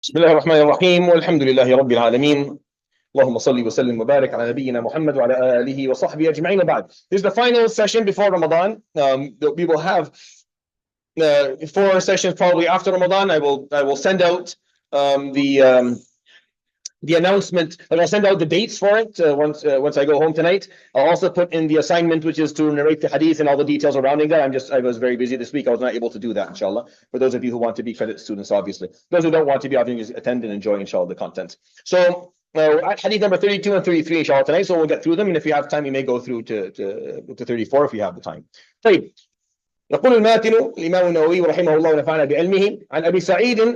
بسم الله الرحمن الرحيم والحمد لله رب العالمين اللهم صل وسلم وبارك على نبينا محمد وعلى آله وصحبه أجمعين وبعد. This is the final session before Ramadan. We will have 4 sessions probably after Ramadan. I will send out the announcement, and I'll send out the dates for it once I go home tonight. I'll also put in the assignment, which is to narrate the hadith and all the details surrounding that. I was very busy this week. I was not able to do that, inshallah. For those of you who want to be credit students, obviously. Those who don't want to be, obviously, just attend and enjoy, inshallah, the content. So, at hadith number 32 and 33, inshallah, tonight. So we'll get through them. And if you have time, you may go through to 34 if you have the time. طيب. يقول الماتن الإمام النووي رحمه الله ونفعنا بعلمه عن أبي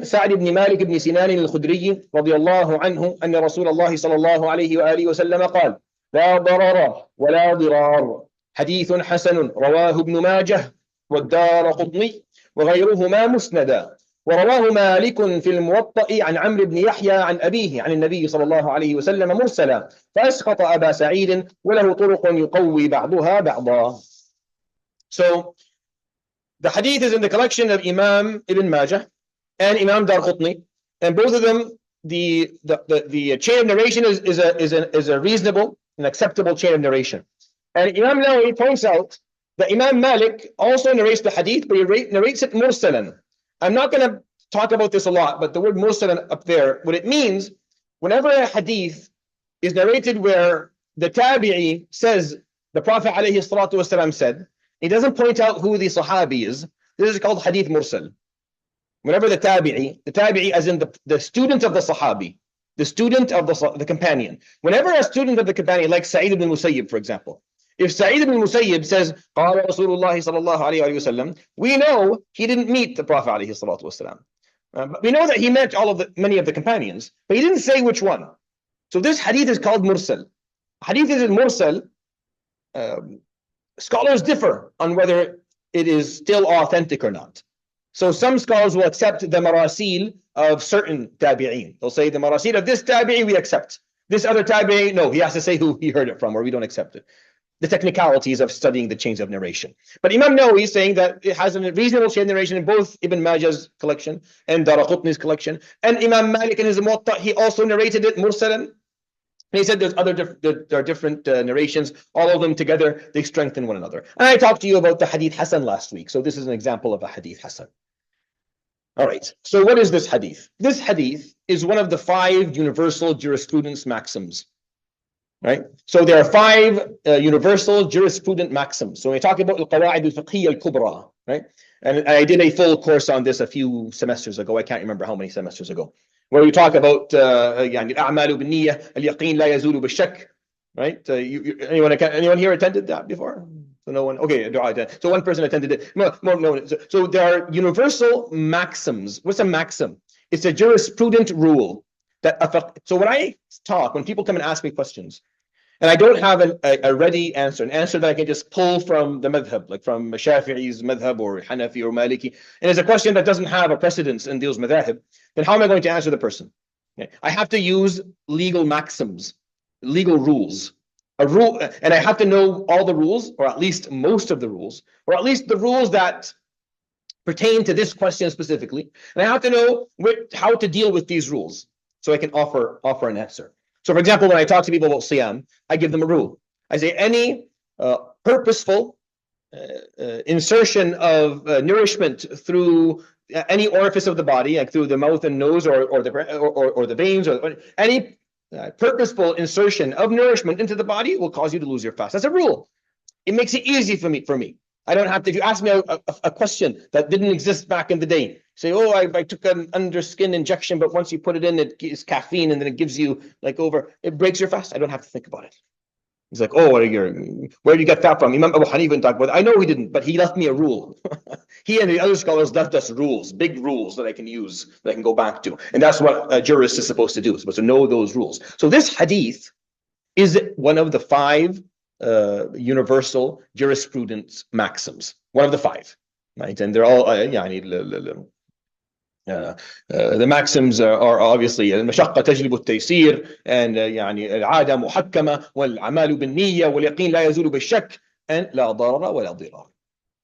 سعد بن مالك بن سنان الخدري رضي الله عنه أن رسول الله صلى الله عليه وآله وسلم قال: لا ضرر ولا ضرار، حديث حسن رواه ابن ماجه والدارقطني وغيرهما مسندا، ورواه مالك في الموطأ عن عمرو بن يحيى عن أبيه عن النبي صلى الله عليه وسلم مرسلا، فأسقط أبا سعيد وله طرق يقوي بعضها بعضا. So the hadith is in the collection of Imam Ibn Majah and Imam Darqutni, and both of them, the chain of narration is a reasonable and acceptable chain of narration. And Imam Nawawī points out that Imam Malik also narrates the hadith, but he narrates it mursalan. I'm not going to talk about this a lot, but the word mursalan up there, what it means, whenever a hadith is narrated where the tabi'i says the Prophet alayhi salatu wasalam said, he doesn't point out who the sahabi is. This is called hadith mursal. Whenever the tabi'i as in the student of the sahabi, the student of the companion. Whenever a student of the companion, like Sa'id ibn Musayyib, for example, if Sa'id ibn Musayyib says, قال رسول الله صلى الله عليه وسلم, we know he didn't meet the Prophet عليه الصلاة والسلام. But we know that he met many of the companions, but he didn't say which one. So this hadith is called mursal. Hadith is mursal. Scholars differ on whether it is still authentic or not. So some scholars will accept the marasil of certain tabi'een. They'll say the marasil of this tabi'i we accept. This other tabi'i, no, he has to say who he heard it from, or we don't accept it. The technicalities of studying the chains of narration. But Imam Nawawī is saying that it has a reasonable chain of narration in both Ibn Majah's collection and Daraqutni's collection. And Imam Malik in his Muwatta, he also narrated it mursalan. And he said there are different narrations, all of them together, they strengthen one another. And I talked to you about the Hadith Hasan last week. So this is an example of a Hadith Hasan. All right. So what is this Hadith? This Hadith is one of the 5 universal jurisprudence maxims. Right? So there are 5 universal jurisprudent maxims. So when we talk about al-Qawa'id al-Fiqhiyya al-Kubra, right? And I did a full course on this a few semesters ago. I can't remember how many semesters ago. Where we talk about الأعمال بالنية اليقين لا يزول بالشك, right? Anyone here attended that before? So no one. Okay, so one person attended it. No. So there are universal maxims. What's a maxim? It's a jurisprudent rule that. So when people come and ask me questions, and I don't have a ready answer, an answer that I can just pull from the madhab, like from Shafi'i's madhab or Hanafi or Maliki, and it's a question that doesn't have a precedence in those madhab, then how am I going to answer the person? Okay. I have to use legal maxims, legal rules. A rule, and I have to know all the rules, or at least most of the rules, or at least the rules that pertain to this question specifically. And I have to know how to deal with these rules so I can offer an answer. So, for example, when I talk to people about siyam, I give them a rule. I say any purposeful insertion of nourishment through any orifice of the body, like through the mouth and nose, or the veins, or any purposeful insertion of nourishment into the body will cause you to lose your fast. That's a rule. It makes it easy for me. I don't have to. If you ask me a question that didn't exist back in the day, say, oh, I took an underskin injection, but once you put it in, it is caffeine, and then it gives you it breaks your fast. I don't have to think about it. He's like, oh, where did you get that from? Imam Abu Hanifa talked about it. I know he didn't, but he left me a rule. He and the other scholars left us rules, big rules that I can use, that I can go back to. And that's what a jurist is supposed to do, supposed to know those rules. So this hadith is one of the 5 universal jurisprudence maxims. One of the 5. Right? And they're all, the maxims are obviously المشقة تجلب التيسير, and العادة محكمة, والأعمال بالنية, واليقين لا يزول بالشك, and لا ضرر ولا ضرار.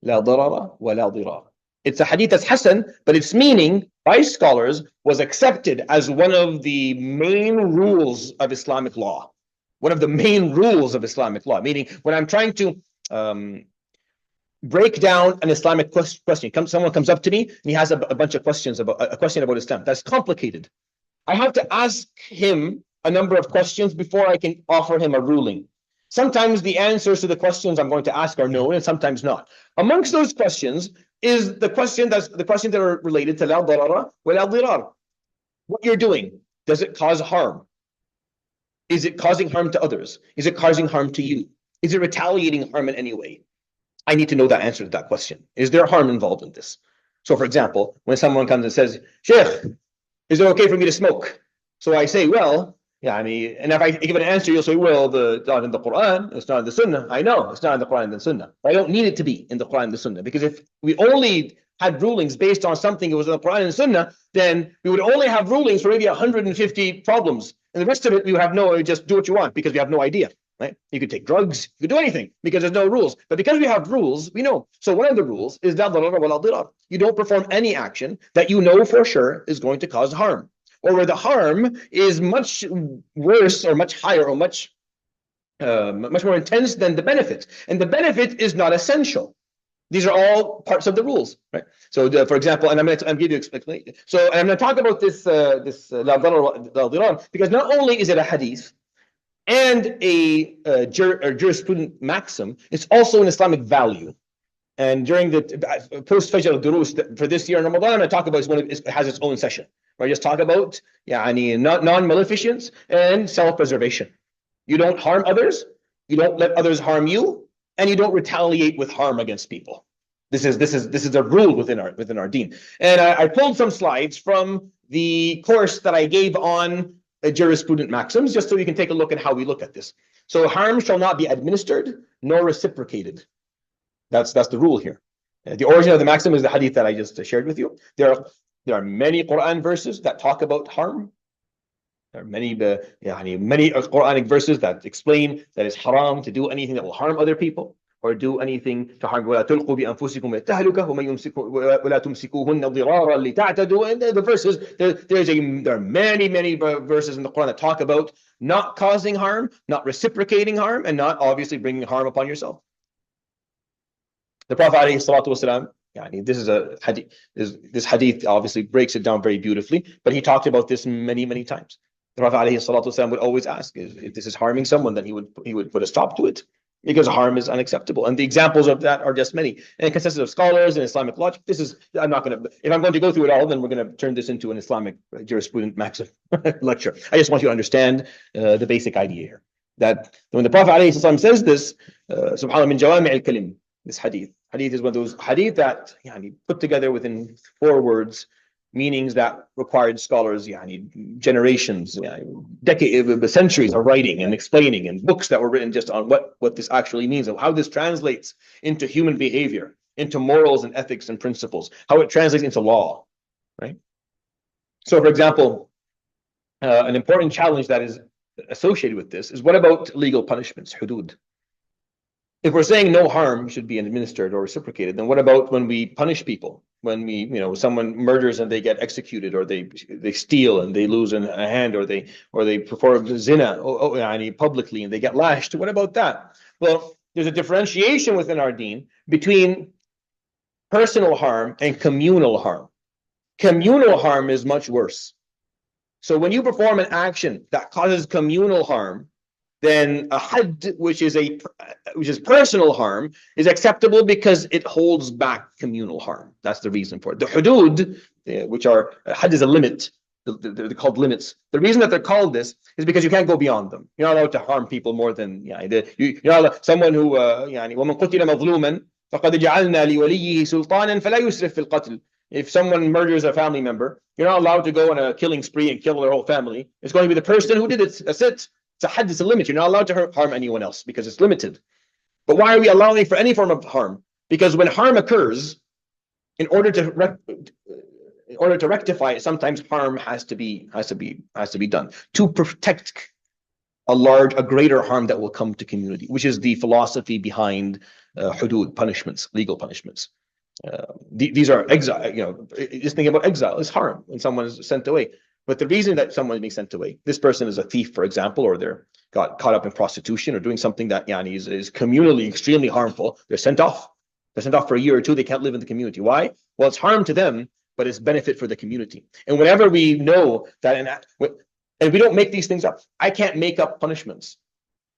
لا ضرر ولا ضرار. It's a hadith that's hasan, but its meaning by scholars was accepted as one of the main rules of Islamic law. One of the main rules of Islamic law, meaning when I'm trying to break down an Islamic question, someone comes up to me and he has a bunch of questions about a question about Islam that's complicated. I have to ask him a number of questions before I can offer him a ruling. Sometimes the answers to the questions I'm going to ask are known, and sometimes not. Amongst those questions is the questions that are related to la darara wa la dirar. What you're doing, does it cause harm? Is it causing harm to others? Is it causing harm to you? Is it retaliating harm in any way? I need to know that answer to that question. Is there harm involved in this? So, for example, when someone comes and says, Sheikh, is it okay for me to smoke? So I say, well, yeah, I mean, and if I give an answer, you'll say, well, it's not in the Quran, it's not in the Sunnah. I know it's not in the Quran and the Sunnah. I don't need it to be in the Quran and the Sunnah, because if we only had rulings based on something that was in the Quran and the Sunnah, then we would only have rulings for maybe 150 problems. And the rest of it, we would have just do what you want, because we have no idea, right? You could take drugs, you could do anything, because there's no rules. But because we have rules, we know. So one of the rules is la darara wa la dirar. You don't perform any action that you know for sure is going to cause harm, or where the harm is much worse or much higher or much more intense than the benefit. And the benefit is not essential. These are all parts of the rules, right? So, for example, and I'm going to give you explanation. So, I'm going to talk about this la darar wa la dirar, because not only is it a hadith and a jurisprudent maxim, it's also an Islamic value. And during the post-Fajr durus for this year in Ramadan, I'm going to talk about it has its own session, where I just talk about non-maleficence and self-preservation. You don't harm others, you don't let others harm you, and you don't retaliate with harm against people. This is a rule within our deen. And I pulled some slides from the course that I gave on jurisprudent maxims, just so you can take a look at how we look at this. So harm shall not be administered nor reciprocated. That's the rule here. The origin of the maxim is the hadith that I just shared with you. There are many Quran verses that talk about harm. There are many Quranic verses that explain that it's haram to do anything that will harm other people, or do anything to harm. وَلَا تُلْقُوا بِأَنفُسِكُمْ بِالتَّهْلُكَةِ وَلَا تُمْسِكُوهُنَّ ضِرَارًا لِتَعْتَدُوا. And the verses, there are many verses in the Quran that talk about not causing harm, not reciprocating harm, and not obviously bringing harm upon yourself. The Prophet ﷺ, this is a hadith. This hadith obviously breaks it down very beautifully, but he talked about this many times. The Prophet ﷺ would always ask, if this is harming someone, then he would put a stop to it, because harm is unacceptable. And the examples of that are just many. And it consists of scholars and Islamic logic. If I'm going to go through it all, then we're going to turn this into an Islamic jurisprudent maxim lecture. I just want you to understand the basic idea here. That when the Prophet ﷺ says this, subhanallah min jawami al-kalim, this hadith is one of those hadith that put together within 4 words, meanings that required scholars generations, decades, centuries of writing and explaining, and books that were written just on what this actually means, and how this translates into human behavior, into morals and ethics and principles, how it translates into law, right? So, for example, an important challenge that is associated with this is, what about legal punishments, hudud? If we're saying no harm should be administered or reciprocated, then what about when we punish people? When someone murders and they get executed, or they steal and they lose a hand, or they perform zina publicly and they get lashed. What about that? Well, there's a differentiation within our deen between personal harm and communal harm. Communal harm is much worse. So when you perform an action that causes communal harm, then a had, which is personal harm, is acceptable because it holds back communal harm. That's the reason for it. The hudud, which are had, is a limit. They're called limits. The reason that they're called this is because you can't go beyond them. You're not allowed to harm people more than you're not allowed, someone who وَمَنْ قُتِلَ مَظْلُومًا فَقَدْ جَعَلْنَا لِوَلِيِّهِ سُلْطَانًا فَلَا يُسْرِفْ فِي الْقَتْلِ. If someone murders a family member, you're not allowed to go on a killing spree and kill their whole family. It's going to be the person who did it. That's it. It's a had, it's a limit. You're not allowed to harm anyone else because it's limited. But why are we allowing for any form of harm? Because when harm occurs, in order to rectify it, sometimes harm has to be done to protect a greater harm that will come to community, which is the philosophy behind hudud, punishments, legal punishments. These are exile. Just think about exile. It's harm when someone is sent away. But the reason that someone is being sent away, this person is a thief, for example, or they're got caught up in prostitution or doing something that is communally extremely harmful. They're sent off. They're sent off for a year or two. They can't live in the community. Why? Well, it's harm to them, but it's benefit for the community. And whenever we know that, and we don't make these things up. I can't make up punishments.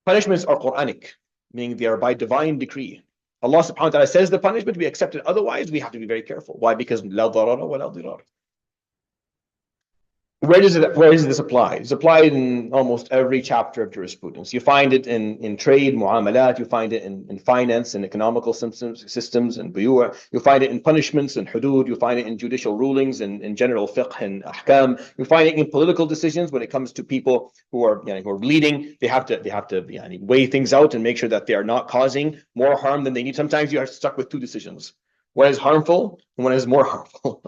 Punishments are Quranic, meaning they are by divine decree. Allah subhanahu wa ta'ala says the punishment, we accept it. Otherwise, we have to be very careful. Why? Because la darara wa la dirar. Where does this apply? It's applied in almost every chapter of jurisprudence. You find it in trade, mu'amalat, you find it in finance and economical systems and buyu'. You find it in punishments and hudud, you find it in judicial rulings and in general fiqh and ahkam. You find it in political decisions when it comes to people who are leading. They have to weigh things out and make sure that they are not causing more harm than they need. Sometimes you are stuck with two decisions. One is harmful and one is more harmful.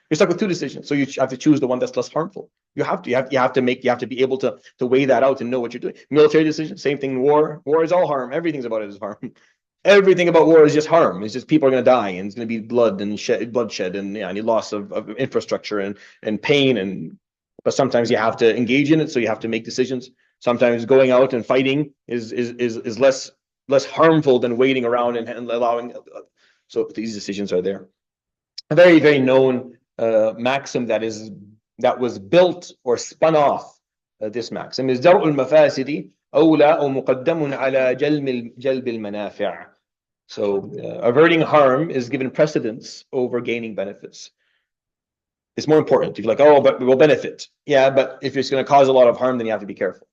You're stuck with two decisions, so you have to choose the one that's less harmful. You have to be able to weigh that out and know what you're doing. Military decisions, same thing. War is all harm. Everything's about it is harm. Everything about war is just harm. It's just people are going to die, and it's going to be bloodshed, and loss of infrastructure and pain. But sometimes you have to engage in it, so you have to make decisions. Sometimes going out and fighting is less harmful than waiting around and allowing. So these decisions are there. A very, very known maxim that was built or spun off this maxim is درء المفاسد أولى أو مقدم على جلب المنافع. So averting harm is given precedence over gaining benefits. It's more important. If you're like, oh, but we will benefit. Yeah, but if it's going to cause a lot of harm, then you have to be careful.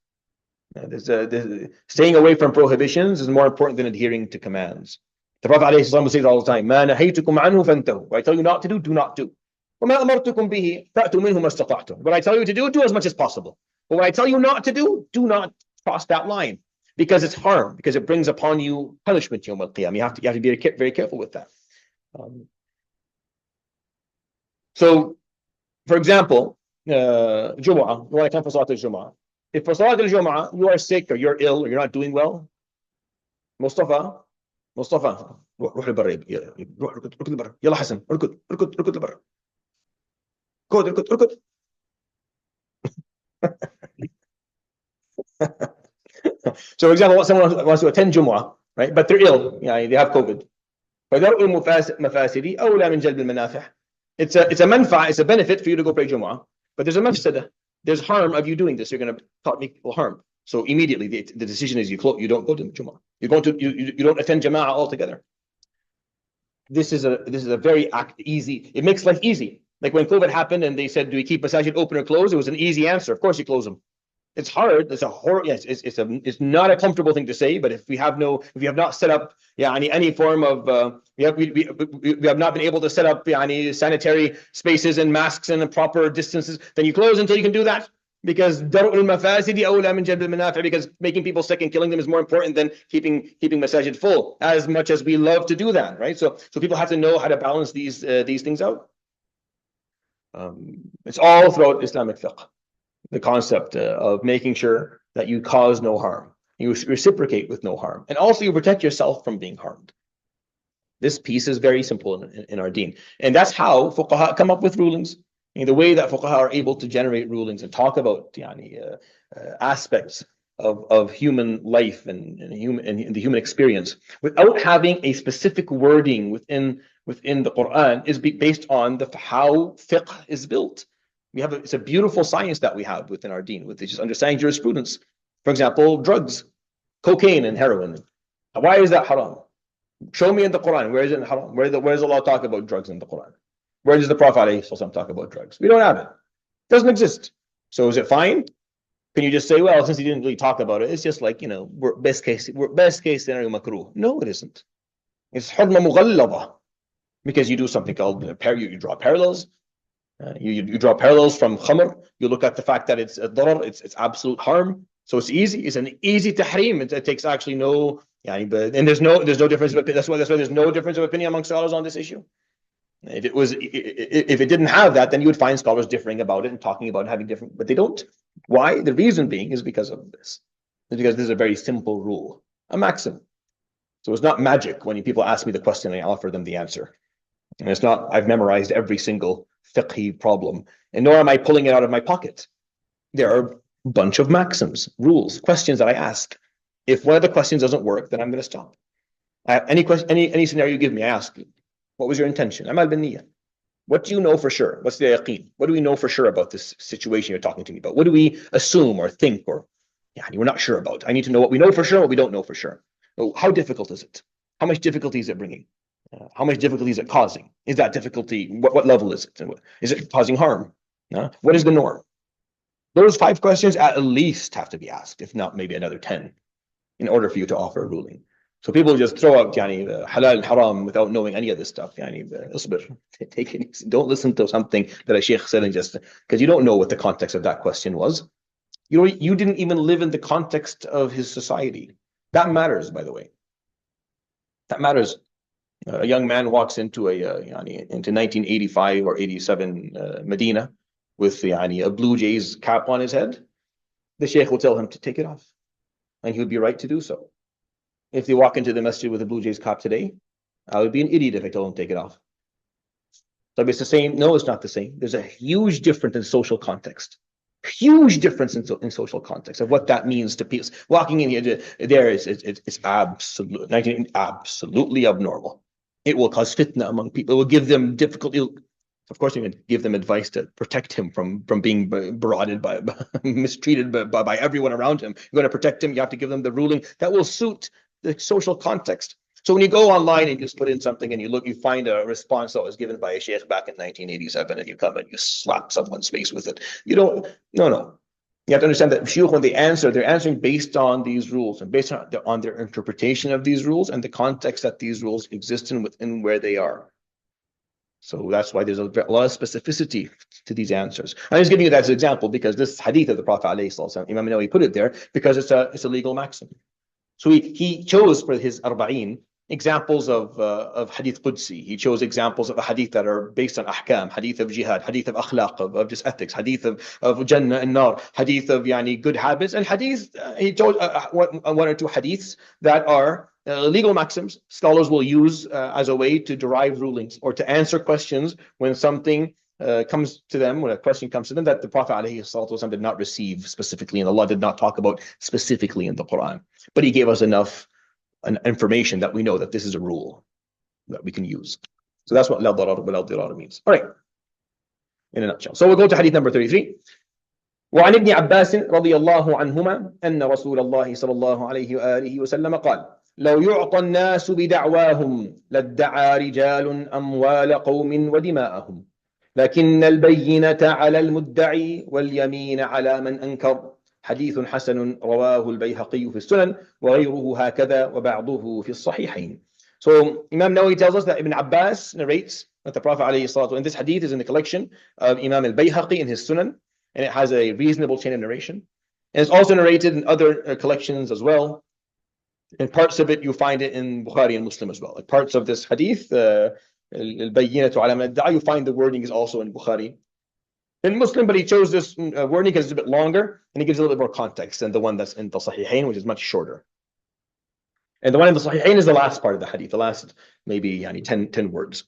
Staying away from prohibitions is more important than adhering to commands. The Prophet ﷺ will say it all the time, مَا نَهَيْتُكُمْ عَنْهُ فَانْتَهُوا. What I tell you not to do not do. وَمَا أَمَرْتُكُمْ بِهِ فَأْتُوا مِنْهُ مَا اسْتَطَعْتُمْ. What I tell you to do as much as possible. But what I tell you not to do not cross that line. Because it's harm, because it brings upon you punishment yawm al-qiyam. You have to be very careful with that. So, for example, Jumu'ah, you want to come for Salat al-Jumu'ah. If for Salat al-Jumu'ah you are sick or you're ill or you're not doing well, Mustafa, روح لبر روح اركض لبر يلا حسن اركض لبر اركض So for example, someone wants to attend Jumu'ah, right? But they're ill, they have COVID. فدرء المفاسد أولى من جلب المنافع. It's a manfa, it's a benefit for you to go pray Jumu'ah, but there's a mafsada. There's harm of you doing this. You're going to cause people harm. So immediately the decision is you don't go to the Jumu'ah. You don't attend Jama'ah altogether. This is a very easy. It makes life easy. Like when COVID happened and they said, do we keep masajid open or closed? It was an easy answer. Of course you close them. It's hard. It's a horror. Yes, it's not a comfortable thing to say. But if we have not set up any form of we have not been able to set up sanitary spaces and masks and proper distances, then you close until you can do that. Because because making people sick and killing them is more important than keeping masajid full, as much as we love to do that, right? So people have to know how to balance these things out. It's all throughout Islamic fiqh, the concept of making sure that you cause no harm, you reciprocate with no harm, and also you protect yourself from being harmed. This piece is very simple in our deen, and that's how fuqaha come up with rulings. The way that fuqaha are able to generate rulings and talk about aspects of human life and the human experience without having a specific wording within the Quran is based on how fiqh is built. It's a beautiful science that we have within our deen, with just understanding jurisprudence. For example, drugs, cocaine and heroin. Why is that haram? Show me in the Quran, where is it haram? Where does Allah talk about drugs in the Quran? Where does the Prophet ﷺ talk about drugs? We don't have it. It doesn't exist. So is it fine? Can you just say, well, since he didn't really talk about it, it's just like, we're best case scenario makruh. No, it isn't. It's hurma mughallaba. Because you do something called, you draw parallels. You draw parallels from khamr. You look at the fact that it's a darar, it's absolute harm. So it's easy. It's an easy tahrim. It takes actually no, and there's no difference of opinion. That's why there's no difference of opinion among scholars on this issue. If it didn't have that, then you would find scholars differing about it and talking about having different, but they don't. Why? The reason being is because of this. It's because this is a very simple rule, a maxim. So it's not magic when people ask me the question and I offer them the answer. And it's not, I've memorized every single fiqhi problem, and nor am I pulling it out of my pocket. There are a bunch of maxims, rules, questions that I ask. If one of the questions doesn't work, then I'm going to stop. Any question, any scenario you give me, I ask you, what was your intention? Amal bin niyyah. What do you know for sure? What's the yaqeen? What do we know for sure about this situation you're talking to me about? What do we assume or think or we're not sure about? I need to know what we know for sure, what we don't know for sure. How difficult is it? How much difficulty is it bringing? How much difficulty is it causing? Is that difficulty, what level is it? Is it causing harm? What is the norm? Those 5 questions at least have to be asked, if not maybe another 10, in order for you to offer a ruling. So people just throw out the halal and haram without knowing any of this stuff. Take it easy. Don't listen to something that a sheikh said and just because you don't know what the context of that question was. You didn't even live in the context of his society. That matters, by the way. That matters. A young man walks into into 1985 or 87 Medina with a Blue Jays cap on his head. The sheikh will tell him to take it off, and he would be right to do so. If they walk into the masjid with a Blue Jays cap today, I would be an idiot if I told them to take it off. So it's the same. No, it's not the same. There's a huge difference in social context. Huge difference in social context of what that means to people. Walking in here, there is it's absolutely abnormal. It will cause fitna among people. It will give them difficulty. Of course, you can give them advice to protect him from being mistreated by everyone around him. You're going to protect him. You have to give them the ruling that will suit the social context. So when you go online and just put in something and you find a response that was given by a sheikh back in 1987, and you come and you slap someone's face with it. You don't. No. You have to understand that shuyukh, when they answer, they're answering based on these rules and based on their interpretation of these rules and the context that these rules exist in within where they are. So that's why there's a lot of specificity to these answers. I'm just giving you that as an example because this hadith of the Prophet ﷺ, Imam Nawawī put it there because it's a legal maxim. So he chose for his arba'in examples of hadith Qudsi. He chose examples of hadith that are based on ahkam, hadith of jihad, hadith of akhlaq, of just ethics, hadith of jannah and nar, hadith of good habits, and hadith, he chose one or two hadiths that are legal maxims scholars will use as a way to derive rulings or to answer questions when something comes to them, when a question comes to them that the Prophet ﷺ did not receive specifically, and Allah did not talk about specifically in the Quran. But he gave us enough information that we know that this is a rule that we can use. So that's what la darar wala dirar means. All right, in a nutshell. So we'll go to hadith number 33. وعن ابن عباس رضي الله عنهما أن رسول الله صلى الله عليه وآله وسلم قال لو يعطى الناس بدعواهم لادعى رجال أموال قوم ودماءهم لكن البينة على المدعي واليمين على من أنكر حديث حسن رواه البيهقي في السنن وغيره هكذا وبعضه في الصحيحين. So Imam Nawawī tells us that Ibn Abbas narrates that the Prophet ﷺ, and this hadith is in the collection of Imam al-Bayhaqi in his Sunan, and it has a reasonable chain of narration. And it's also narrated in other collections as well. And parts of it, you find it in Bukhari and Muslim as well. Like parts of this hadith, al-Bayyinatu ala man adda'a, you find the wording is also in Bukhari and Muslim, but he chose this wording because it's a bit longer and it gives a little bit more context than the one that's in the Sahihain, which is much shorter. And the one in the Sahihain is the last part of the hadith, the last maybe 10 words.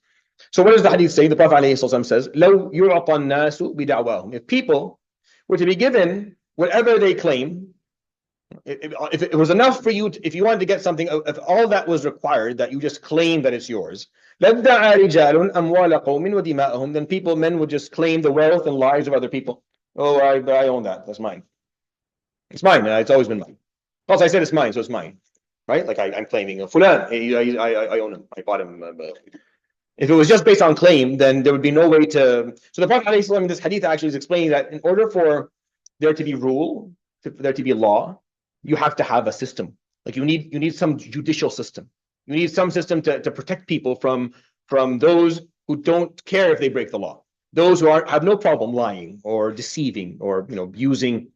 So what does the hadith say? The Prophet ﷺ says, لَوْ يُعْطَى النَّاسُ بِدَعْوَاهُم. If people were to be given whatever they claim, if it was enough for you, if you wanted to get something, if all that was required, that you just claim that it's yours, then people, men would just claim the wealth and lives of other people. Oh, I own that. That's mine. It's mine. It's always been mine. Plus, I said it's mine, so it's mine. Right? Like I'm claiming Fulan. I own him. I bought him. If it was just based on claim, then there would be no way to. So the Prophet ﷺ in this hadith actually is explaining that in order for there to be rule, for there to be law, you have to have a system. Like you need some judicial system. You need some system to protect people from those who don't care if they break the law. Those who have no problem lying or deceiving or using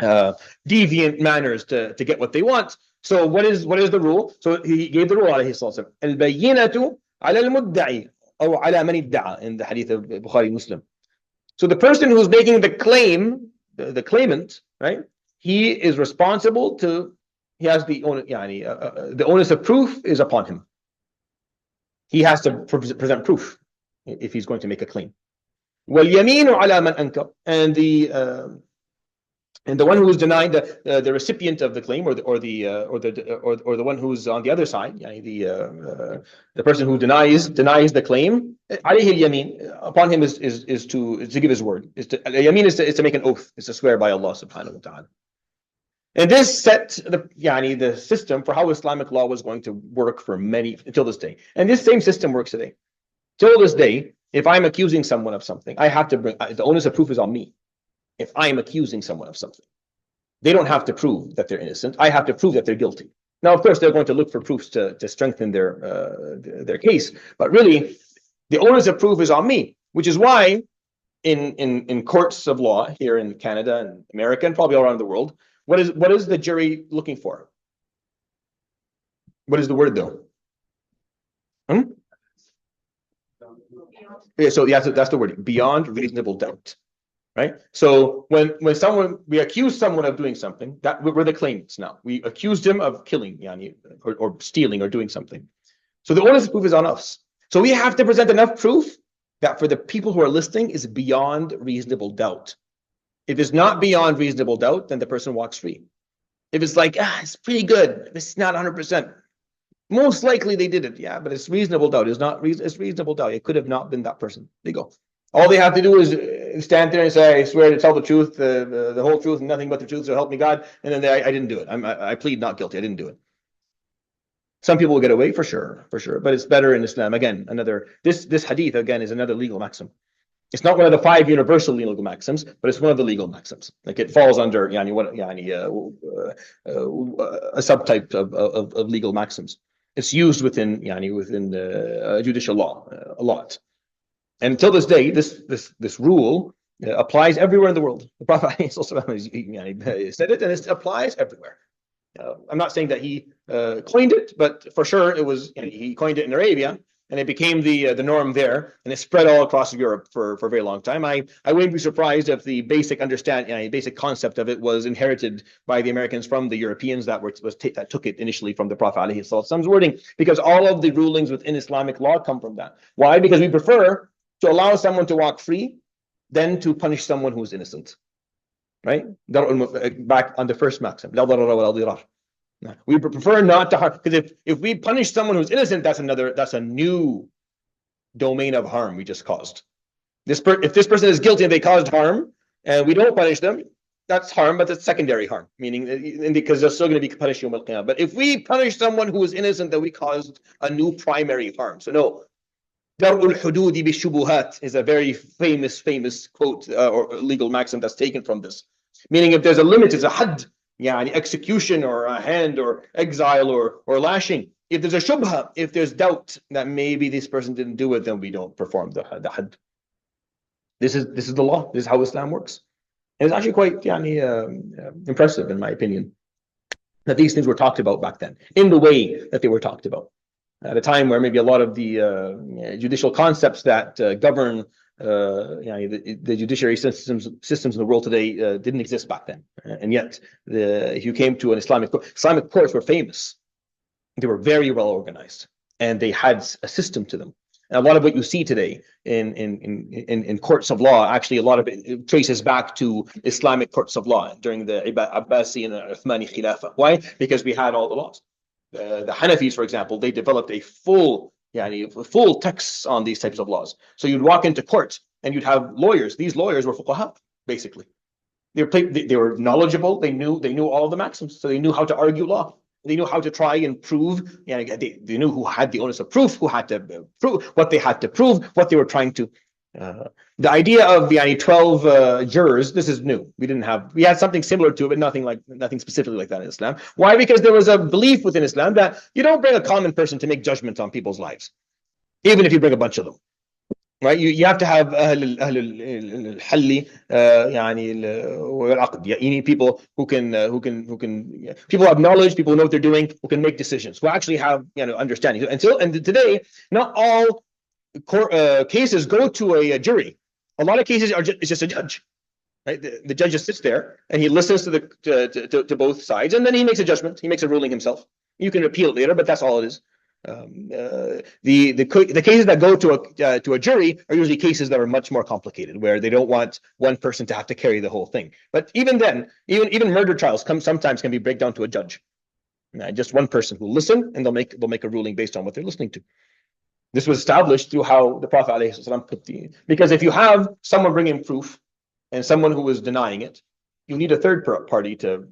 deviant manners to get what they want. So what is the rule? So he gave the rule alayhi salatu al-bayyinatu ala al-mudda'i or ala man idda'a in the hadith of Bukhari Muslim. So the person who's making the claim, the claimant, right? He is responsible to. He has the onus of proof is upon him. he has to present proof if he's going to make a claim. وَالْيَمِينُ عَلَى مَنْ أَنْكَرَ, and the one who is denied, the recipient of the claim, or the one who's on the other side, the person who denies the claim, عليه اليمين, upon him is to give his word. Yamin is to make an oath, is to swear by Allah subhanahu wa ta'ala. And this set the system for how Islamic law was going to work for many until this day. And this same system works today. Till this day, if I'm accusing someone of something, I have to bring the onus of proof is on me. If I'm accusing someone of something, they don't have to prove that they're innocent. I have to prove that they're guilty. Now, of course, they're going to look for proofs to strengthen their case, but really, the onus of proof is on me, which is why in courts of law here in Canada and America and probably all around the world, what is the jury looking for? What is the word though? Yeah, so that's the word, beyond reasonable doubt. Right? So when we accuse someone of doing something, that we're the claimants now. We accused him of killing, or stealing or doing something. So the onus of proof is on us. So we have to present enough proof that for the people who are listening is beyond reasonable doubt. If it's not beyond reasonable doubt, then the person walks free. If it's like, it's pretty good, it's not 100%. Most likely they did it, yeah, but it's reasonable doubt. It's reasonable doubt. It could have not been that person. They go. All they have to do is stand there and say, I swear to tell the truth, the whole truth, and nothing but the truth, so help me God. And then I didn't do it. I plead not guilty. I didn't do it. Some people will get away for sure. But it's better in Islam. Again, this hadith again is another legal maxim. It's not one of the 5 universal legal maxims, but it's one of the legal maxims. Like it falls under a subtype of legal maxims. It's used within judicial law a lot. And until this day, this rule applies everywhere in the world. The Prophet said it, and it applies everywhere. I'm not saying that he coined it, but for sure it was. He coined it in Arabia, and it became the norm there, and it spread all across Europe for a very long time. I wouldn't be surprised if the basic basic concept of it was inherited by the Americans from the Europeans that took it initially from the Prophet ﷺ's wording, because all of the rulings within Islamic law come from that. Why? Because we prefer to allow someone to walk free than to punish someone who's innocent. Right? Back on the first maxim. We prefer not to harm, because if we punish someone who's innocent, that's a new domain of harm we just caused. If this person is guilty and they caused harm, and we don't punish them, that's harm, but it's secondary harm, meaning because they're still going to be punished. But if we punish someone who is innocent, then we caused a new primary harm. So no. Dar'ul hududi bi-shubuhat is a very famous quote or legal maxim that's taken from this. Meaning if there's a limit, it's a had, execution or a hand or exile or lashing. If there's a shubha, if there's doubt that maybe this person didn't do it, then we don't perform the had. This is the law. This is how Islam works. And it's actually quite impressive, in my opinion, that these things were talked about back then in the way that they were talked about. At a time where maybe a lot of the judicial concepts that govern the judiciary systems in the world today didn't exist back then. And yet, if you came to an Islamic courts were famous. They were very well organized, and they had a system to them. And a lot of what you see today in courts of law, actually, a lot of it traces back to Islamic courts of law during the Abbasi and Uthmani Khilafah. Why? Because we had all the laws. The Hanafis, for example, they developed a full texts on these types of laws. So you'd walk into court and you'd have lawyers. These lawyers were fuqaha, basically. They were knowledgeable. They knew all of the maxims, so they knew how to argue law. They knew how to try and prove. They knew who had the onus of proof, who had to prove what they had to prove, what they were trying to. The idea of 12 jurors, this is new. We had something similar to it, but nothing specifically like that in Islam. Why? Because there was a belief within Islam that you don't bring a common person to make judgment on people's lives, even if you bring a bunch of them. Right? You have to have الحل والعقد. You need people who can people who have knowledge, people who know what they're doing, who can make decisions, who actually have understanding. And today, not all cases go to a jury. A lot of cases it's just a judge. Right? The judge just sits there and he listens to both sides, and then he makes a judgment. He makes a ruling himself. You can appeal it later, but that's all it is. The cases that go to a jury are usually cases that are much more complicated, where they don't want one person to have to carry the whole thing. But even then, even murder trials sometimes can be break down to a judge. Just one person who will listen, and they'll make a ruling based on what they're listening to. This was established through how the Prophet ﷺ put because if you have someone bringing proof and someone who is denying it, you need a third party to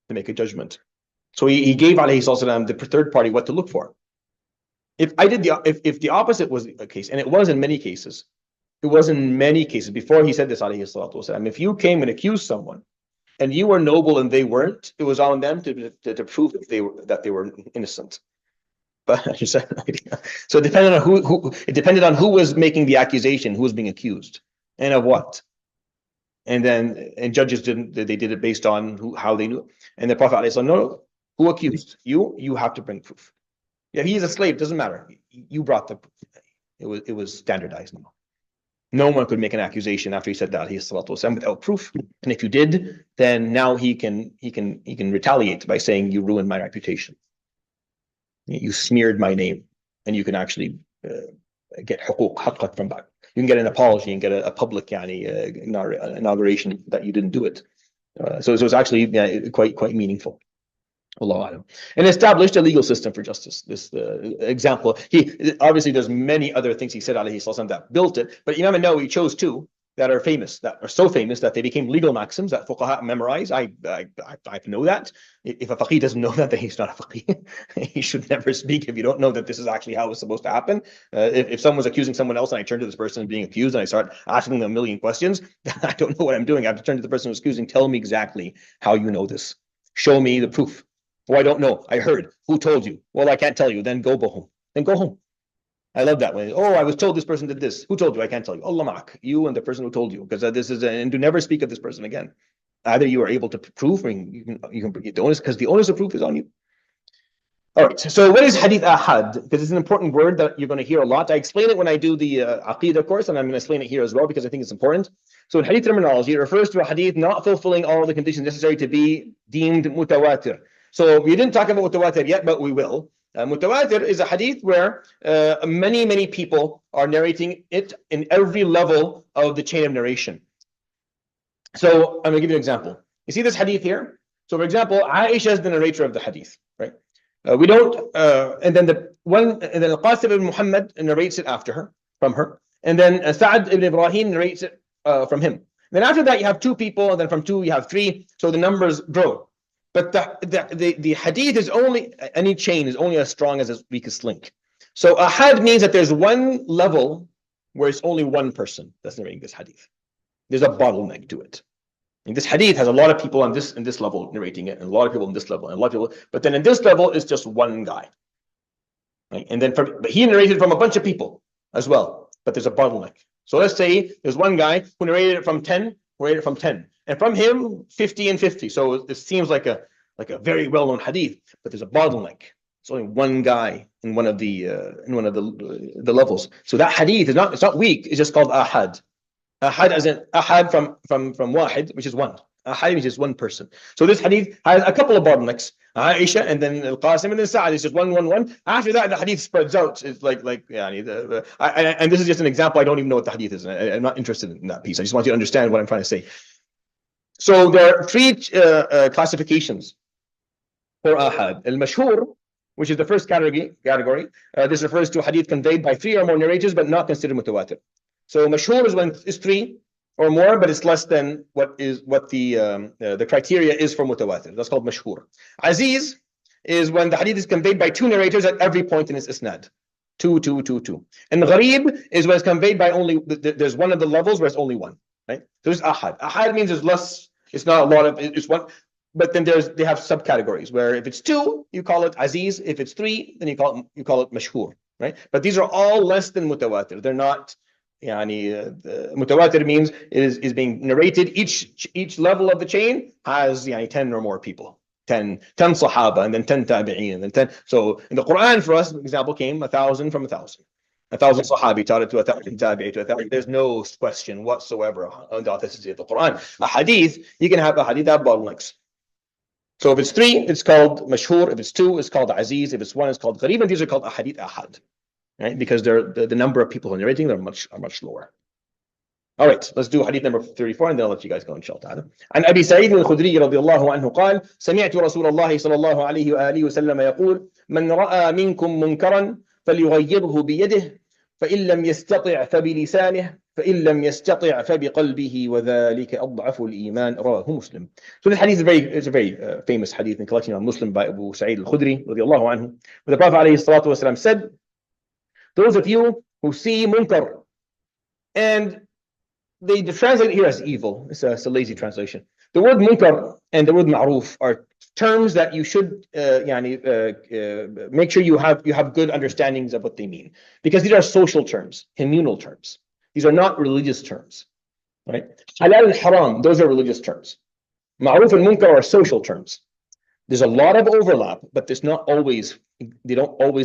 make a judgment. So he gave ﷺ the third party what to look for. If the opposite was the case, and it was in many cases, before he said this, ﷺ, if you came and accused someone and you were noble and they weren't, it was on them to prove that they were innocent. But so it depended on who was making the accusation, who was being accused, and of what. And judges did it based on how they knew. And the Prophet ﷺ, no, who accused you? You have to bring proof. Yeah, he is a slave. Doesn't matter. You brought the proof. It was standardized now. No one could make an accusation after he said that without proof. And if you did, then now he can retaliate by saying you ruined my reputation. You smeared my name, and you can actually get حقوق from that. You can get an apology and get a public inauguration that you didn't do it. So it's actually quite meaningful. Allahu A'lam. And established a legal system for justice. This example. Obviously there's many other things he said alayhi sallam that built it, but Imam Nawawī chose two that are so famous that they became legal maxims that fuqaha memorize. I know that. If a faqih doesn't know that, then he's not a faqih. He should never speak if you don't know that this is actually how it's supposed to happen. If someone's accusing someone else and I turn to this person being accused and I start asking them a million questions, I don't know what I'm doing. I have to turn to the person who's accusing. Tell me exactly how you know this. Show me the proof. Oh, I don't know. I heard. Who told you? Well, I can't tell you. Then go home. I love that way. Oh, I was told this person did this. Who told you? I can't tell you. Allah ma'ak. You and the person who told you. Because and do never speak of this person again. Either you are able to prove, or you can get the onus, because the onus of proof is on you. All right. So what is hadith ahad? Because it's an important word that you're going to hear a lot. I explain it when I do the aqidah course, and I'm going to explain it here as well because I think it's important. So in hadith terminology, it refers to a hadith not fulfilling all the conditions necessary to be deemed mutawatir. So we didn't talk about mutawatir yet, but we will. Mutawatir is a hadith where many people are narrating it in every level of the chain of narration. So I'm going to give you an example. You see this hadith here? So for example, Aisha is the narrator of the hadith, right? We don't, and then Al-Qasim ibn Muhammad narrates it from her. And then Sa'ad ibn Ibrahim narrates it from him. Then after that, you have two people, and then from two, you have three. So the numbers grow. But the hadith is any chain is only as strong as its weakest link. So ahad means that there's one level where it's only one person that's narrating this hadith. There's a bottleneck to it. And this hadith has a lot of people in this level narrating it, and a lot of people in this level, and a lot of people. But then in this level, it's just one guy. Right? And then but he narrated from a bunch of people as well. But there's a bottleneck. So let's say there's one guy who narrated it from 10, and from him 50 and 50. So this seems like a very well-known hadith, but there's a bottleneck. It's only one guy in one of the levels. So that hadith is not weak. It's just called ahad. Ahad as in ahad from wahid, which is one. Ahad means just one person. So this hadith has a couple of bottlenecks. Aisha and then Al-Qasim and then Sa'ad is just one. After that, the hadith spreads out. It's and this is just an example. I don't even know what the hadith is. I'm not interested in that piece. I just want you to understand what I'm trying to say. So there are three classifications for ahad. Al-mashhur, which is the first category. This refers to hadith conveyed by three or more narrators, but not considered mutawatir. So mashhur is when it's three or more, but it's less than what the criteria is for mutawatir. That's called mashhur. Aziz is when the hadith is conveyed by two narrators at every point in its isnad. Two. And gharib is when it's conveyed by there's one of the levels where it's only one. Right? So it's ahad. Ahad means there's less. It's not a lot of. It's one. But then they have subcategories where if it's two, you call it aziz. If it's three, then you call it mashhur. Right? But these are all less than mutawatir. They're not. Mutawatir means is being narrated. Each level of the chain has 10 or more people. 10 sahaba, and then 10 tabi'in, and then 10. So in the Quran, for us, example, came 1,000 from 1,000. 1,000 sahabi taught it to 1,000 tabi'i to 1,000. There's no question whatsoever on the authenticity of the Quran. A hadith, you can have a hadith that bottlenecks. So if it's 3, it's called mashhur. If it's 2, it's called aziz. If it's 1, it's called gharib. And these are called ahadith ahad, right? Because the number of people narrating are much lower. All right, let's do hadith number 34 and then I'll let you guys go inshallah. عن أبي سعيد الخدري رضي الله عنه قال سمعت رسول الله صلى الله عليه وآله وسلم يقول من رأى منكم منكرا فليغيره بيده فإن لم يستطع فبلسانه فإن لم يستطع فبقلبه وذلك أضعف الإيمان رواه مسلم. So this hadith is a very famous hadith in collection of Muslim by Abu Sa'id al-Khudri رضي الله عنه. Where the Prophet عليه الصلاة والسلام said, those of you who see munkar, and they translate it here as evil. It's a lazy translation. The word munkar and the word ma'ruf are terms that you should make sure you have good understandings of what they mean, because these are social terms, communal terms. These are not religious terms, right? Halal and haram, those are religious terms. Ma'ruf and munkar are social terms. There's a lot of overlap, but they don't always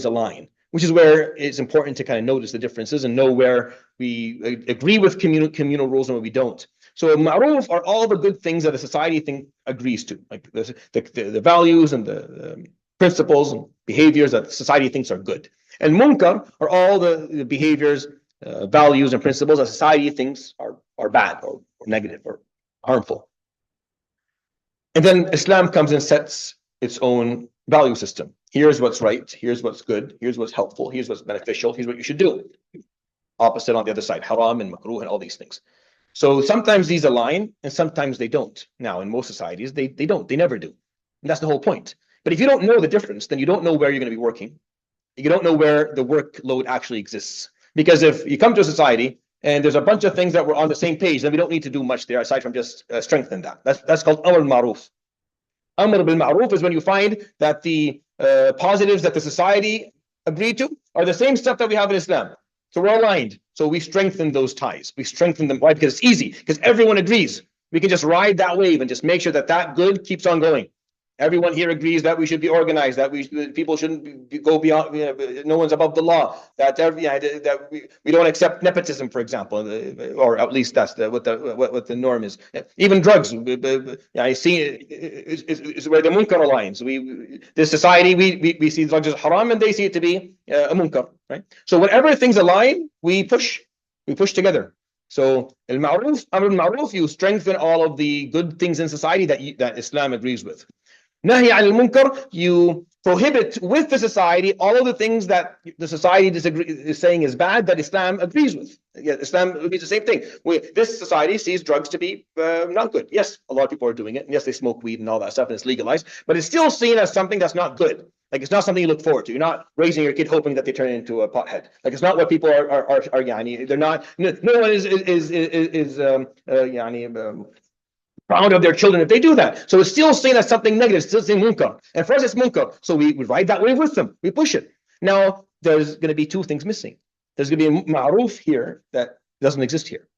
align, which is where it's important to kind of notice the differences and know where we agree with communal rules and where we don't. So ma'ruf are all the good things that a society agrees to, like the values and the principles and behaviors that society thinks are good. And munkar are all the behaviors, values and principles that society thinks are bad or negative or harmful. And then Islam comes and sets its own value system. Here's what's right, here's what's good, here's what's helpful, here's what's beneficial, here's what you should do. Opposite on the other side, haram and makruh and all these things. So sometimes these align and sometimes they don't. Now, in most societies, they don't, they never do. And that's the whole point. But if you don't know the difference, then you don't know where you're going to be working. You don't know where the workload actually exists. Because if you come to a society and there's a bunch of things that were on the same page, then we don't need to do much there aside from just strengthen that. That's called amr al-ma'ruf. Amr bil-ma'ruf is when you find that the positives that the society agreed to are the same stuff that we have in Islam. So we're aligned. So we strengthen those ties. We strengthen them. Why? Because it's easy. Because everyone agrees. We can just ride that wave and just make sure that good keeps on going. Everyone here agrees that we should be organized, that people shouldn't go beyond, no one's above the law, that we don't accept nepotism, for example, or at least that's what the norm is. Even drugs, I see is where the munkar aligns. This society, we see drugs as haram and they see it to be a munkar, right? So whenever things align, we push together. So al-ma'ruf, amr al-ma'ruf, you strengthen all of the good things in society that Islam agrees with. Nahi al-munkar, you prohibit with the society all of the things that the society is saying is bad that Islam agrees with. Islam agrees the same thing. This society sees drugs to be not good. Yes, a lot of people are doing it. And yes, they smoke weed and all that stuff and it's legalized, but it's still seen as something that's not good. Like it's not something you look forward to. You're not raising your kid hoping that they turn into a pothead. Like it's not what people are they're not. No one is proud of their children if they do that. So it's still seen as something negative. It's still saying munkar. And for us, it's munkar. So we ride that wave with them. We push it. Now, there's going to be two things missing. There's going to be a ma'ruf here that doesn't exist here.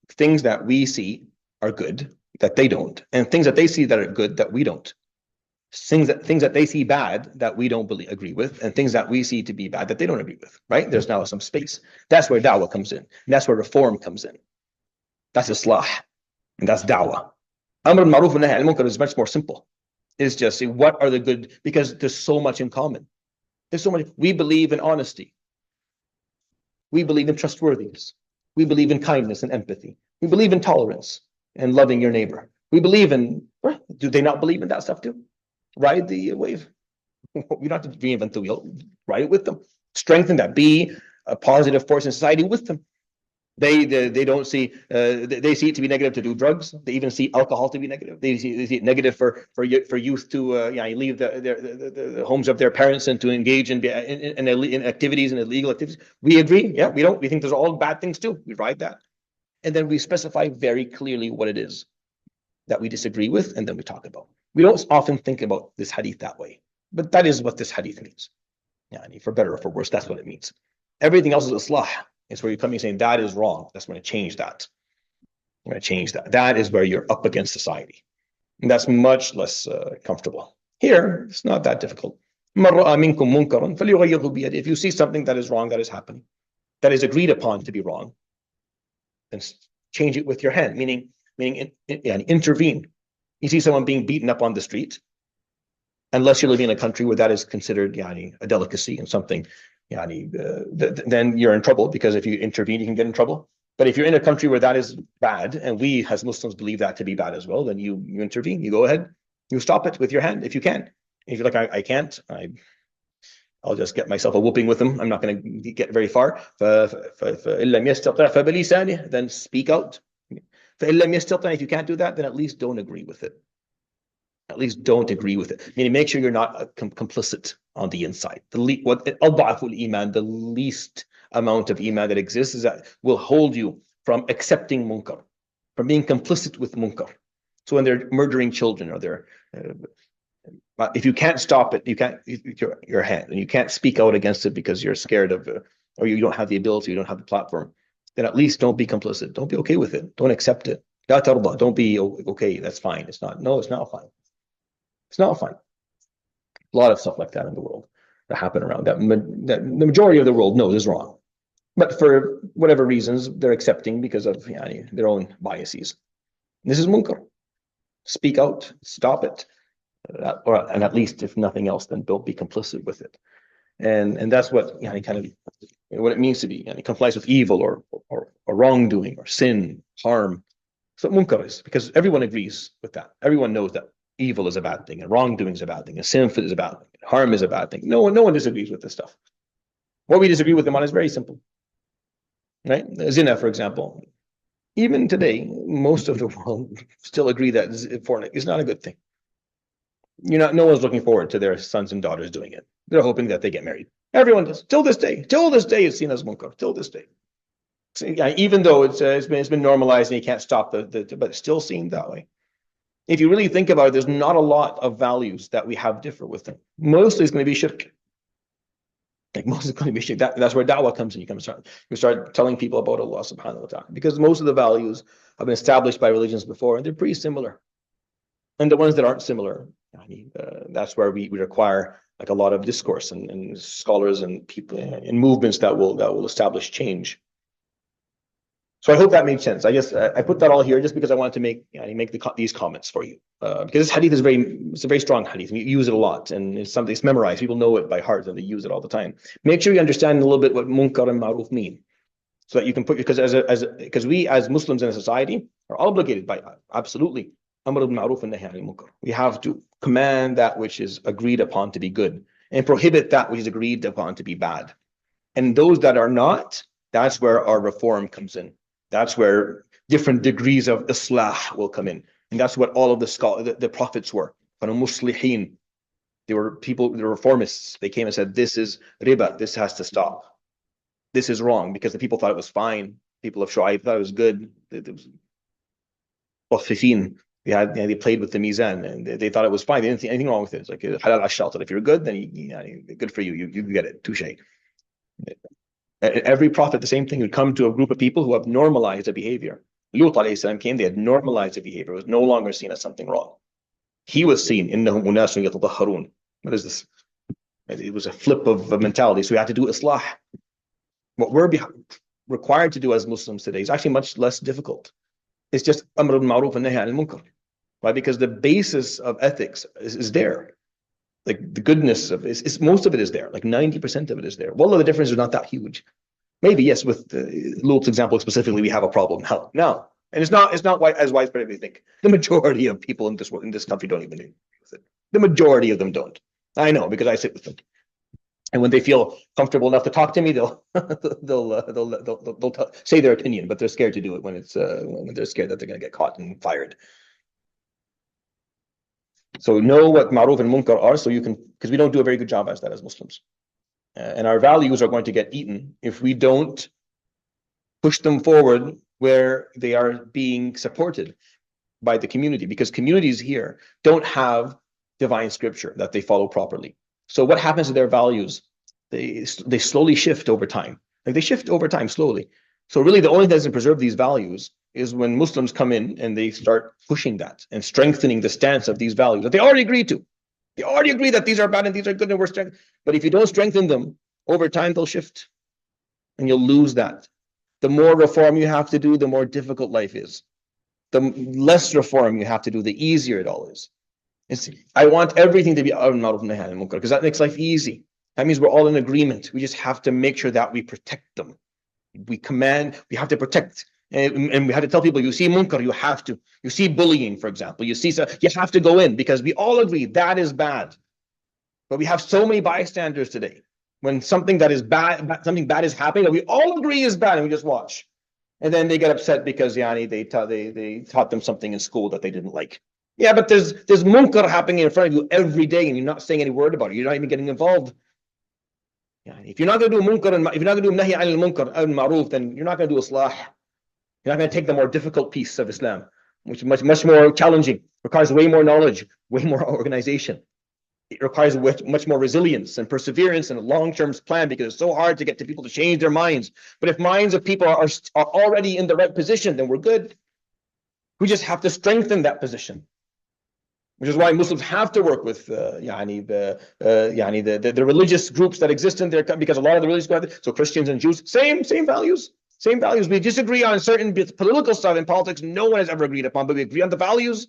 Things that we see are good that they don't, and things that they see that are good that we don't. Things that they see bad that we don't agree with, and things that we see to be bad that they don't agree with. Right? There's now some space. That's where da'wah comes in. And that's where reform comes in. That's islah. And that's da'wah. Amr al-ma'ruf and nahy al-munkar is much more simple. It's just what are the good, because there's so much in common. There's so much. We believe in honesty. We believe in trustworthiness. We believe in kindness and empathy. We believe in tolerance and loving your neighbor. We believe in, do they not believe in that stuff too? Ride the wave. You don't have to reinvent the wheel. Ride it with them. Strengthen that. Be a positive force in society with them. They don't see they see it to be negative to do drugs. They even see alcohol to be negative. They see it negative for youth to leave the homes of their parents and to engage in activities and illegal activities. We agree. Yeah, we don't. We think there's all bad things too. We ride that, and then we specify very clearly what it is that we disagree with, and then we talk about. We don't often think about this hadith that way, but that is what this hadith means. For better or for worse, that's what it means. Everything else is islah. It's where you're coming saying that is wrong. That's going to change that. I'm going to change that. That is where you're up against society. And that's much less comfortable. Here, it's not that difficult. If you see something that is wrong, that is happening, that is agreed upon to be wrong, then change it with your hand, meaning intervene. You see someone being beaten up on the street, unless you're living in a country where that is considered a delicacy and something, then you're in trouble, because if you intervene, you can get in trouble. But if you're in a country where that is bad, and we as Muslims believe that to be bad as well, then you intervene, you go ahead, you stop it with your hand if you can. If you're like, I can't, I'll just get myself a whooping with them. I'm not going to get very far. Then speak out. If you can't do that, then at least don't agree with it. At least don't agree with it. Meaning, make sure you're not complicit on the inside. The least amount of iman that exists is that will hold you from accepting munkar, from being complicit with munkar. So when they're murdering children, or they're if you can't stop it, you can't your hand, and you can't speak out against it because you're scared of, or you don't have the ability, you don't have the platform, then at least don't be complicit. Don't be okay with it. Don't accept it. Don't be okay. That's fine. It's not. No, it's not fine. It's not fine. A lot of stuff like that in the world that happen around that the majority of the world knows is wrong, but for whatever reasons they're accepting because of their own biases. This is munkar. Speak out. Stop it. And at least, if nothing else, then don't be complicit with it. And that's what kind of what it means to be complies with evil, or wrongdoing, or sin, harm. So munkar is, because everyone agrees with that. Everyone knows that evil is a bad thing, and wrongdoing is a bad thing, and sinful is a bad thing, and harm is a bad thing. No one disagrees with this stuff. What we disagree with them on is very simple. Right? Zina, for example. Even today, most of the world still agree that fornication is not a good thing. No one's looking forward to their sons and daughters doing it. They're hoping that they get married. Everyone does. Till this day, it's seen as munkar. Till this day, so, even though it's been normalized and you can't stop but it's still seen that way. If you really think about it, there's not a lot of values that we have differ with them. Mostly it's going to be shirk. Mostly it's going to be shirk. That's where da'wah comes in. You start telling people about Allah subhanahu wa ta'ala, because most of the values have been established by religions before, and they're pretty similar. And the ones that aren't similar, that's where we require a lot of discourse and scholars and people and movements that will establish change. So I hope that made sense. I put that all here just because I wanted to make these comments for you, because this hadith is a very strong hadith. We use it a lot, and it's memorized. People know it by heart, and they use it all the time. Make sure you understand a little bit what munkar and ma'ruf mean, so that you can put, because we as Muslims in a society are obligated by absolutely amr bil ma'ruf and nahy anil munkar. We have to command that which is agreed upon to be good, and prohibit that which is agreed upon to be bad. And those that are not, that's where our reform comes in. That's where different degrees of islah will come in. And that's what all of the prophets were. Muslihin. They were people, the reformists. They came and said, this is riba, this has to stop. This is wrong, because the people thought it was fine. People of Shu'aib thought it was good. It was they played with the mizan, and they thought it was fine. They didn't see anything wrong with it. It's like halal ashalt. If you're good, then good for you. You get it. Touche. Every prophet, the same thing, would come to a group of people who have normalized a behavior. Lut alayhi salam came, they had normalized the behavior. It was no longer seen as something wrong. He was seen, innahum unasun yatadahharun. What is this? It was a flip of mentality. So we had to do islah. What we're required to do as Muslims today is actually much less difficult. It's just amr bil ma'ruf and nahy anil munkar. Right? Because the basis of ethics is there. Like the goodness of it's most of it is there. Like 90% of it is there. Wallah, the difference is not that huge. Maybe yes, with Lut's example specifically, we have a problem now, and it's not as widespread as we think. The majority of people in this country don't even agree with it. The majority of them don't. I know, because I sit with them, and when they feel comfortable enough to talk to me, they'll say their opinion, but they're scared to do it when they're scared that they're going to get caught and fired. So know what ma'ruf and munkar are, so you can, because we don't do a very good job as that as Muslims. And our values are going to get eaten if we don't push them forward where they are being supported by the community, because communities here don't have divine scripture that they follow properly. So what happens to their values? They slowly shift over time. Like they shift over time slowly. So really the only thing that doesn't preserve these values is when Muslims come in and they start pushing that and strengthening the stance of these values that they already agreed to. They already agree that these are bad and these are good and we're strength. But if you don't strengthen them, over time they'll shift and you'll lose that. The more reform you have to do, the more difficult life is. the less reform you have to do, the easier it all is. I want everything to be amr bil ma'ruf nahy anil munkar because that makes life easy. That means we're all in agreement. We just have to make sure that we protect them. We have to protect. And we have to tell people, you see munkar, you have to. You see bullying, for example. You have to go in because we all agree that is bad. But we have so many bystanders today. When something that is bad, something bad is happening that we all agree is bad, and we just watch. And then they get upset because they taught them something in school that they didn't like. Yeah, but there's munkar happening in front of you every day, and you're not saying any word about it. You're not even getting involved. Yeah, if you're not going to do munkar, and if you're not going to do nahy anil munkar al ma'ruf, then you're not going to do islah. You're not going to take the more difficult piece of Islam, which is much more challenging, requires way more knowledge, way more organization. It requires much more resilience and perseverance and a long-term plan because it's so hard to get to people to change their minds. But if minds of people are already in the right position, then we're good. We just have to strengthen that position, which is why Muslims have to work with the religious groups that exist in there, because a lot of the religious groups, so Christians and Jews, same values. Same values. We disagree on certain political stuff in politics no one has ever agreed upon, but we agree on the values.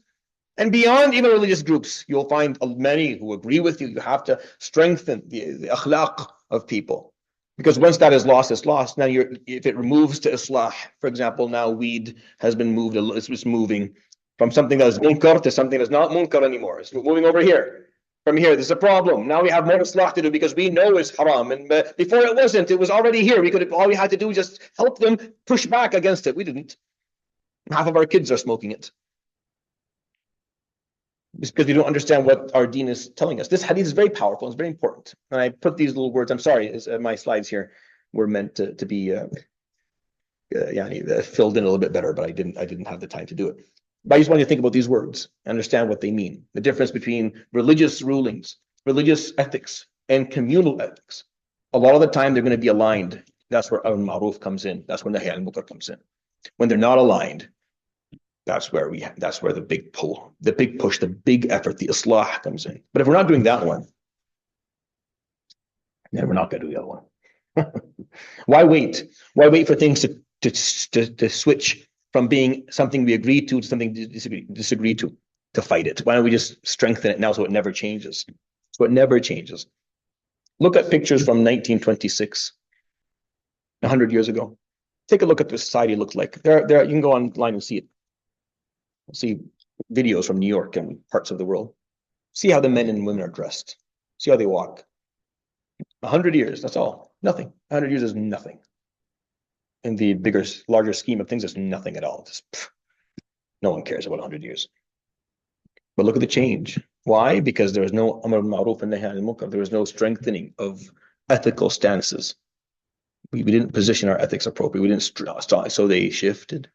And beyond even religious groups, you'll find many who agree with you. You have to strengthen the akhlaq of people. Because once that is lost, it's lost. Now, if it removes to islah, for example, now weed has been moved, it's moving from something that is munkar to something that's not munkar anymore. It's moving over here. From here, there's a problem. Now we have more islah to do because we know it's haram. And before it wasn't, it was already here. All we had to do was just help them push back against it. We didn't. Half of our kids are smoking it. It's because we don't understand what our deen is telling us. This hadith is very powerful. It's very important. And I put these little words, I'm sorry, my slides here were meant to be filled in a little bit better, but I didn't have the time to do it. But I just want you to think about these words, understand what they mean. The difference between religious rulings, religious ethics, and communal ethics. A lot of the time they're going to be aligned. That's where al-ma'ruf comes in. That's where nahy al-munkar comes in. When they're not aligned, that's where the big pull, the big push, the big effort, the islah comes in. But if we're not doing that one, then we're not going to do the other one. Why wait? Why wait for things to switch from being something we agree to something disagree to fight it? Why don't we just strengthen it now so it never changes? So it never changes. Look at pictures from 1926, 100 years ago. Take a look at what society looked like. There, you can go online and see it. See videos from New York and parts of the world. See how the men and women are dressed. See how they walk. 100 years, that's all. Nothing. 100 years is nothing. In the larger scheme of things, it's nothing at all. No one cares about 100 years. But look at the change. Why? Because there was no amr bil ma'ruf and nahy anil munkar. There was no strengthening of ethical stances. We didn't position our ethics appropriately. We didn't so they shifted.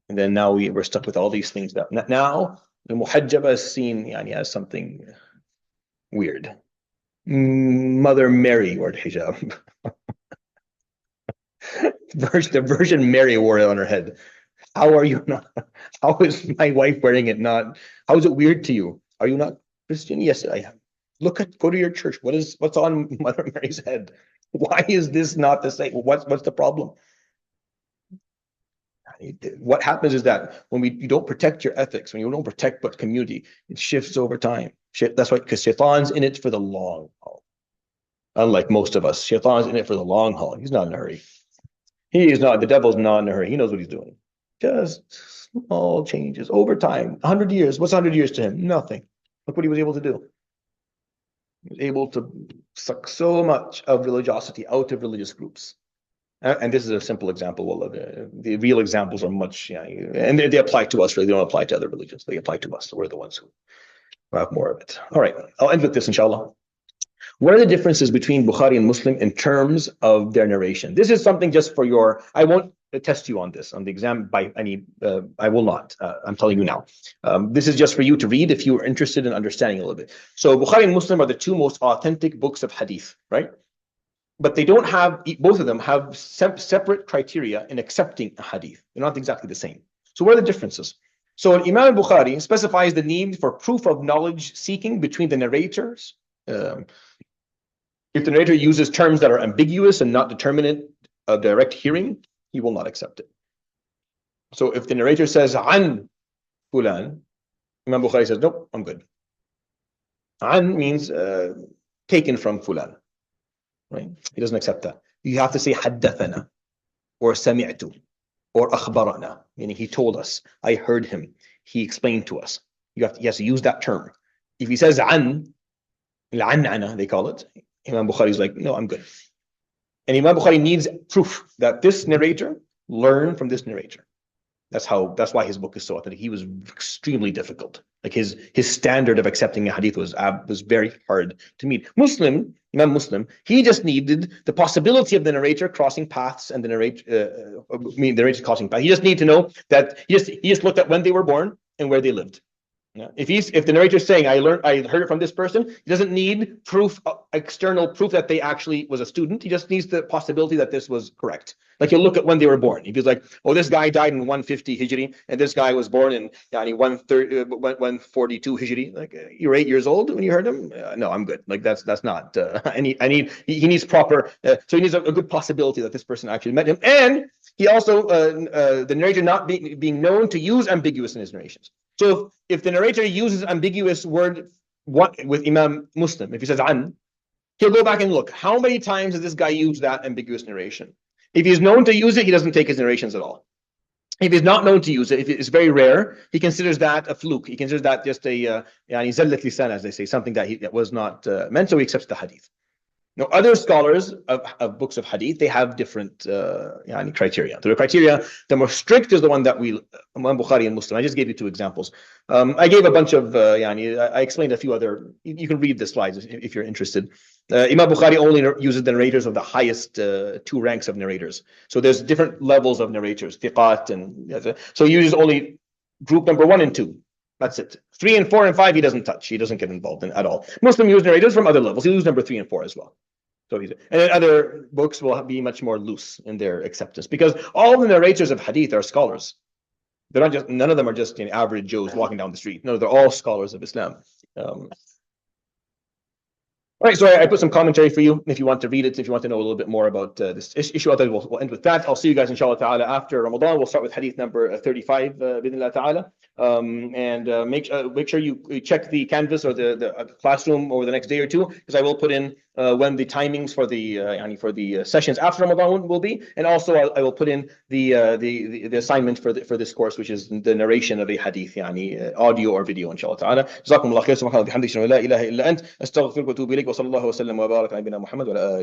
And then now we're stuck with all these things that now the muhajjaba is seen as something weird. Mother Mary wore hijab. The Virgin Mary wore it on her head. How are you not? How is my wife wearing it not? How is it weird to you? Are you not Christian? Yes, I am. Go to your church. What's on Mother Mary's head? Why is this not the same? What's the problem? What happens is that when you don't protect your ethics, when you don't protect what community, it shifts over time. That's why, because shaitan's in it for the long haul. Unlike most of us, shaitan's in it for the long haul. He's not in a hurry. He is not. The devil's not in a hurry. He knows what he's doing. Just small changes over time. 100 years. What's 100 years to him? Nothing. Look what he was able to do. He was able to suck so much of religiosity out of religious groups. And this is a simple example. Well, the real examples are much, and they apply to us. Really, they don't apply to other religions. They apply to us. So we're the ones who have more of it. All right, I'll end with this, inshallah. What are the differences between Bukhari and Muslim in terms of their narration? This is something just for I won't test you on this on the exam by any. I will not. I'm telling you now. This is just for you to read if you are interested in understanding a little bit. So Bukhari and Muslim are the two most authentic books of hadith, right? But they don't have, both of them have separate criteria in accepting a hadith. They're not exactly the same. So what are the differences? So Imam al-Bukhari specifies the need for proof of knowledge seeking between the narrators. If the narrator uses terms that are ambiguous and not determinate of direct hearing, he will not accept it. So if the narrator says an fulan, Imam Bukhari says, nope, I'm good. An means taken from fulan, right? He doesn't accept that. You have to say haddathana or sami'tu or akhbarana, meaning he told us, I heard him, he explained to us. He has to use that term. If he says an, al-an'ana, they call it, Imam Bukhari is like, no, I'm good. And Imam Bukhari needs proof that this narrator learned from this narrator. That's why his book is so authentic. He was extremely difficult. Like his standard of accepting a hadith was very hard to meet. Imam Muslim, he just needed the possibility of the narrator crossing paths and the narrator crossing paths. He just needed to know that he just looked at when they were born and where they lived. Yeah. If the narrator is saying I heard it from this person, he doesn't need proof, external proof that they actually was a student. He just needs the possibility that this was correct. Like he'll look at when they were born. If he's like, oh, this guy died in 150 Hijri, and this guy was born in 142 Hijri. Like you're 8 years old when you heard him. No, I'm good. Like that's not. He needs proper. So he needs a good possibility that this person actually met him, and he also the narrator not being known to use ambiguous in his narrations. So if the narrator uses ambiguous word with Imam Muslim, if he says an, he'll go back and look, how many times does this guy use that ambiguous narration? If he's known to use it, he doesn't take his narrations at all. If he's not known to use it, if it's very rare, he considers that a fluke. He considers that just a zallat lisan, as they say, something that was not meant, so he accepts the hadith. Now, other scholars of books of hadith, they have different criteria. The criteria, the more strict is the one that Imam Bukhari and Muslim. I just gave you 2 examples. I gave a bunch of, I explained a few other, you can read the slides if you're interested. Imam Bukhari only uses the narrators of the highest 2 ranks of narrators. So there's different levels of narrators, thiqat, and so he uses only group number 1 and 2. That's it. 3 and 4 and 5, he doesn't touch. He doesn't get involved in at all. Muslim use narrators from other levels. He uses number 3 and 4 as well. So and then other books will be much more loose in their acceptance, because all the narrators of hadith are scholars. They're not just, none of them are just average Joes walking down the street. No, they're all scholars of Islam. All right, so I put some commentary for you if you want to read it, if you want to know a little bit more about this issue. Otherwise, we'll end with that. I'll see you guys, inshallah ta'ala, after Ramadan. We'll start with hadith number 35, bidnillah ta'ala. Make sure you check the canvas or the classroom over the next day or 2, because I will put in when the timings for the sessions after Ramadan will be, and also I will put in the assignment for this course, which is the narration of a hadith, audio or video, inshallah ta'ala. Jazakumullah khair, subhanallahi wa bihamdihi, la ilaha illa ant, astaghfiruka wa atubu ilayk, wa sallallahu wa sallam wa baraka ala nabiyyina Muhammad wa ala